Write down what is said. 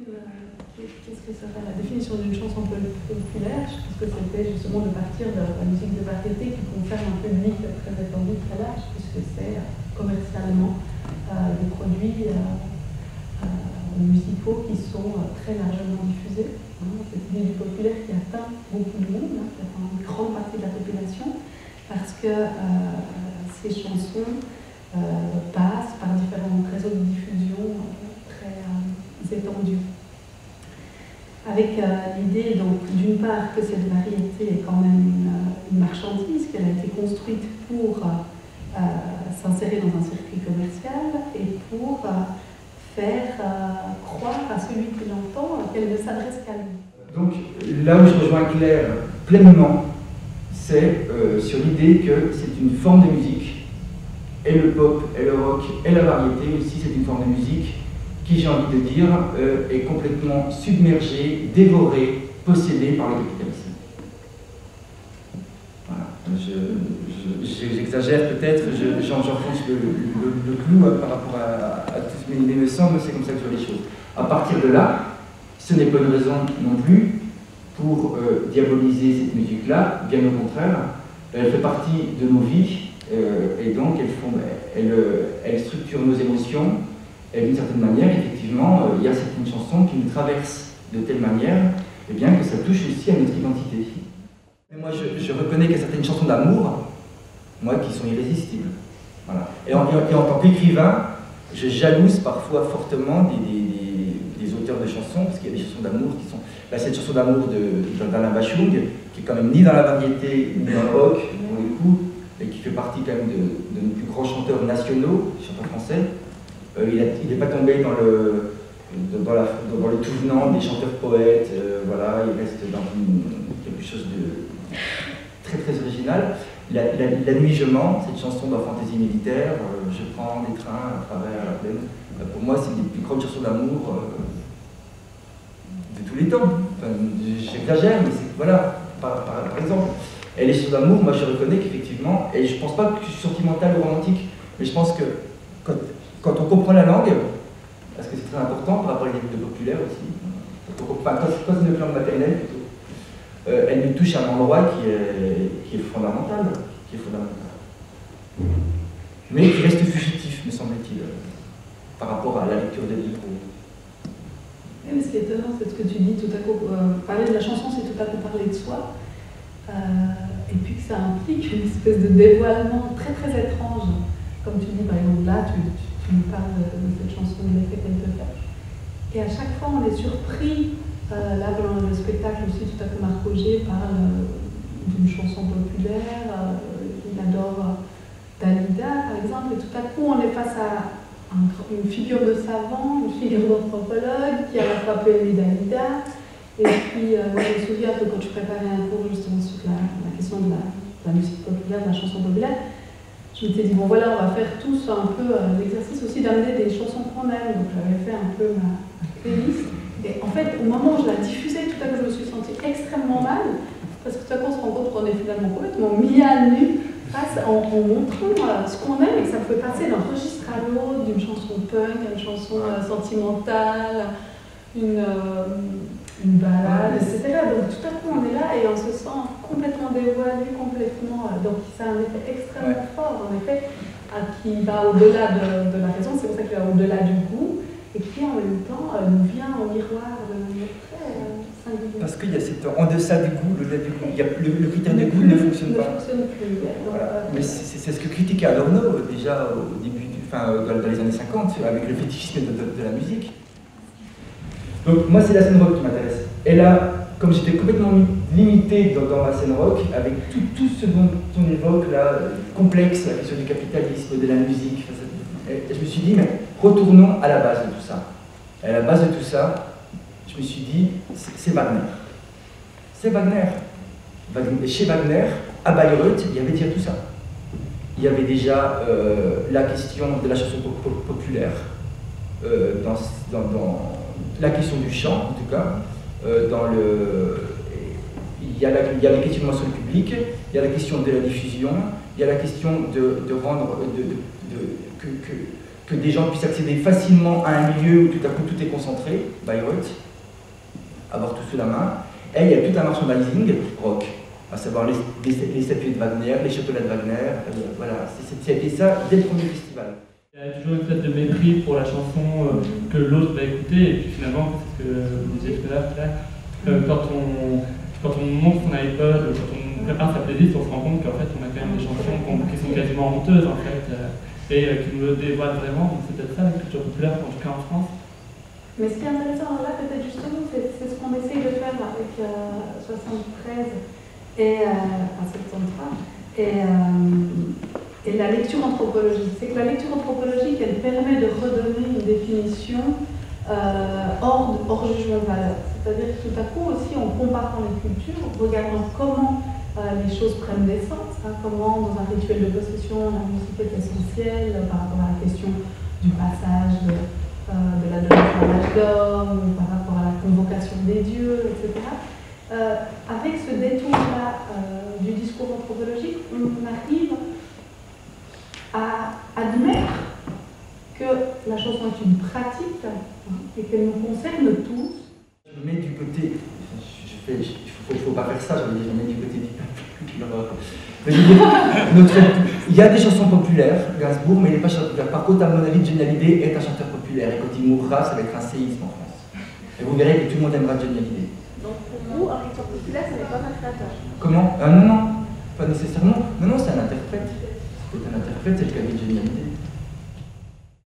qu'est-ce que serait la définition d'une chanson populaire? Je pense que c'était justement de partir de la musique de variété qui concerne un public très étendu, très large, puisque c'est commercialement des produits musicaux qui sont très largement diffusés. C'est une musique populaire qui atteint beaucoup de monde, qui atteint une grande partie de la population, parce que ces chansons passent par différents réseaux de diffusion très étendus. Avec l'idée, donc, d'une part, que cette variété est quand même une marchandise, qu'elle a été construite pour s'insérer dans un circuit commercial et pour faire croire à celui qui l'entend qu'elle ne s'adresse qu'à lui. Donc, là où je rejoins Claire pleinement, c'est sur l'idée que c'est une forme de musique, et le pop, et le rock, et la variété aussi, c'est une forme de musique qui, j'ai envie de dire, est complètement submergée, dévorée, possédée par le capitalisme. Voilà. J'exagère peut-être, j'enfonce le clou par rapport à tout ce mais me semble, c'est comme ça que je vois les choses. À partir de là, ce n'est pas une raison non plus pour diaboliser cette musique-là, bien au contraire, elle fait partie de nos vies, et donc elle structure nos émotions. Et d'une certaine manière, effectivement, il y a certaines chansons qui nous traversent de telle manière eh bien, que ça touche aussi à notre identité. Mais moi, je reconnais qu'il y a certaines chansons d'amour, moi, qui sont irrésistibles. Voilà. Et en tant qu'écrivain, je jalouse parfois fortement des auteurs de chansons, parce qu'il y a des chansons d'amour qui sont... Là, cette chanson d'amour d'Alain Bachung, qui est quand même ni dans la variété, ni dans le rock, pour le coup, et qui fait partie quand même de nos plus grands chanteurs nationaux, chanteurs français. Il n'est pas tombé dans le tout venant des chanteurs-poètes, voilà, il reste dans quelque chose de très très original. La nuit je mens, cette chanson dans Fantaisie militaire, je prends des trains à travers la plaine. Pour moi, c'est une des plus grandes chansons d'amour de tous les temps. Enfin, j'exagère, mais c'est, voilà, par exemple. Et les chansons d'amour, moi je reconnais qu'effectivement, et je ne pense pas que je suis sentimental ou romantique, mais je pense que quand on comprend la langue, parce que c'est très important par rapport à l'idée de populaire aussi, enfin, quand c'est une langue maternelle plutôt, elle nous touche à un endroit qui est fondamental, mais qui reste fugitif, me semble-t-il, par rapport à la lecture des livres. Oui, mais ce qui est étonnant, c'est ce que tu dis tout à coup. Parler de la chanson, c'est tout à coup parler de soi, et puis que ça implique une espèce de dévoilement très très étrange. Comme tu dis, par exemple, là, tu nous parles de cette chanson, de l'effet qu'elle te fait. Et à chaque fois, on est surpris. Là, dans le spectacle aussi, tout à coup, Marc Auger parle d'une chanson populaire. Il adore Dalida, par exemple. Et tout à coup, on est face à une figure de savant, une figure d'anthropologue qui a à la fois aimé Dalida. Et puis, moi, je me souviens que quand je préparais un cours justement sur la question de la musique populaire, de la chanson populaire, je m'étais dit, bon voilà, on va faire tous un peu l'exercice aussi d'amener des chansons qu'on aime. Donc j'avais fait un peu ma playlist. Et en fait, au moment où je la diffusais, tout à coup, je me suis sentie extrêmement mal. Parce que tout à coup, on se rend compte qu'on est finalement complètement mis à nu face en montrant ce qu'on aime et que ça pouvait passer d'un registre à l'autre, d'une chanson punk à une chanson sentimentale, une balade, etc. Donc tout à coup on est là et on se sent complètement dévoilé, complètement... donc ça a un effet extrêmement fort, en effet, qui va au-delà de la raison, c'est pour ça qu'il va au-delà du goût, et qui en même temps nous vient au miroir de manière très singulière. Parce qu'il y a en deçà du goût, le critère de goût ne fonctionne pas. Ne fonctionne plus. Voilà. Mais c'est ce que critiquait Adorno déjà au début, dans les années 50, avec le fétichisme de la musique. Donc moi c'est la scène rock qui m'intéresse. Et là, comme j'étais complètement limité dans ma scène rock, avec tout ce dont on évoque là, complexe, la question du capitalisme, de la musique, et je me suis dit, mais retournons à la base de tout ça. Et à la base de tout ça, je me suis dit, c'est Wagner. C'est Wagner. Et chez Wagner, à Bayreuth, il y avait déjà tout ça. Il y avait déjà la question de la chanson populaire, dans la question du chant, en tout cas, il y a les questionnements sur le public, il y a la question de la diffusion, il y a la question de rendre, que des gens puissent accéder facilement à un milieu où tout à coup tout est concentré, Bayreuth, avoir tout sous la main. Et il y a tout un merchandising rock, à savoir les statues de Wagner, les chocolats de Wagner, voilà, c'était ça dès le premier festival. Il y a toujours une espèce de mépris pour la chanson que l'autre va écouter, et puis finalement, c'est ce que vous disiez tout à l'heure, quand on monte son iPod, quand on prépare sa playlist, on se rend compte qu'en fait on a quand même des chansons qui sont quasiment honteuses en fait, et qui nous dévoilent vraiment, donc c'est peut-être ça la culture populaire, en tout cas en France. Mais ce qui est intéressant là, peut-être justement, c'est ce qu'on essaye de faire avec 73 et 73 et la lecture anthropologique. C'est que la lecture anthropologique, elle permet de redonner une définition hors jugement de valeur. C'est-à-dire que tout à coup aussi, en comparant les cultures, en regardant comment les choses prennent des sens, comment dans un rituel de possession, la musique est essentielle par rapport à la question du passage de la donation à l'âge d'homme, par rapport à la convocation des dieux, etc. Avec ce détour-là du discours anthropologique, on arrive à admettre que la chanson est une pratique et qu'elle nous concerne tous. Je me mets du côté, il ne faut pas faire ça, je me mets du côté du peuple. Il y a des chansons populaires, Gainsbourg, mais il n'est pas chanteur populaire. Par contre, à mon avis, Johnny Hallyday est un chanteur populaire et quand il mourra, ça va être un séisme en France. Et vous verrez que tout le monde aimera Johnny Hallyday. Donc pour vous, un chanteur populaire, ce n'est pas un créateur? Comment non, pas nécessairement. Non, c'est un interprète. C'est un interprète, c'est le cas de Johnny Hallyday.